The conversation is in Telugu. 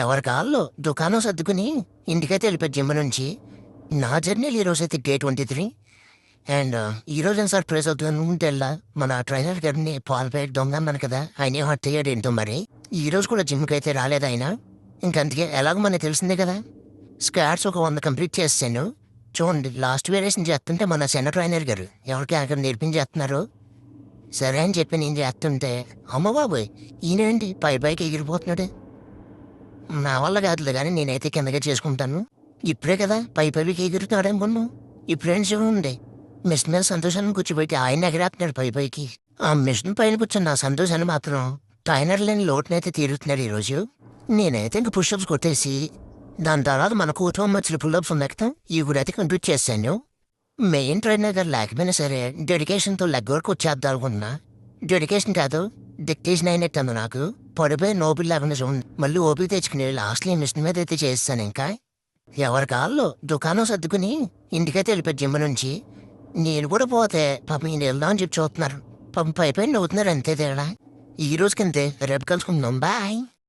ఎవరి కాల్లో దుకాణం సర్దుకుని ఇంటికైతే వెళ్ళిపోయి జిమ్ నుంచి. నా జర్నీలు ఈరోజైతే డే 23. అండ్ ఈరోజు సర్ప్రైజ్ అవుతుంది వెళ్ళా. మన ట్రైనర్ గారిని పాల్పేట దొంగ అన్నాను కదా, ఆయన ఏం హర్ట్ అయ్యాడు ఏంటో మరి. ఈరోజు కూడా జిమ్కి అయితే రాలేదు ఆయన. ఇంకందుకే ఎలాగో మనకు తెలిసిందే కదా, స్క్వాట్స్ ఒక 100 కంప్లీట్ చేస్తాను. చూడండి, లాస్ట్ వేరియేషన్ చేస్తుంటే మన సెన్న ట్రైనర్ గారు ఎవరికి అక్కడ నేర్పించేస్తున్నారు. సరే అని చెప్పి నేను చేస్తుంటే, అమ్మ బాబోయ్, ఈయనేంటి పైకి ఎగిరిపోతున్నాడు. నా వల్ల కాదులే కానీ నేనైతే కిందగా చేసుకుంటాను. ఇప్పుడే కదా పైకి ఎగురుతున్నాడు అనుకున్నాను. ఇప్పుడేం చూడండి, మిషన్ మీద సంతోషాన్ని కూర్చోబెట్టి ఆయన ఎగరేస్తున్నాడు పైకి. ఆ మిషన్ పైన కూర్చొని నా సంతోషాన్ని మాత్రం ట్రైనర్ లేని లోటునైతే తీరుతున్నాడు ఈరోజు. నేనైతే ఇంక పుషప్స్ కొట్టేసి దాని తర్వాత మన కూటమి మధ్యలో పుల్లప్స్ ఉన్నెక్తాం ఈ కూడా కంప్లీట్ చేశాను. మెయిన్ ట్రైనర్ గారు లేకపోయినా సరే డెడికేషన్తో లెగ్ వర్క్ వచ్చేద్దాం అనుకున్నా. డెడికేషన్ కాదు, డిక్టేషన్ అయినట్టు నాకు. పడిపోయి నోపిల్ లేకుండా చూడండి, మళ్ళీ ఓపిక తెచ్చుకుని లాస్ట్లో ఈ మిషన్ మీద అయితే చేస్తాను. ఇంకా ఎవరి కాల్లో దుకాణం సర్దుకుని ఇంటికైతే వెళ్ళిపోయి జిమ్ నుంచి. నేను కూడా పోతే పాపం ఈయన వెళ్దాం అని చెప్పి చూస్తున్నారు. పాపం పైపోయి నవ్వుతున్నారు, అంతే తేడా. ఈ రోజు కంతే, రేపు కలుసుకుందాం, బాయ్.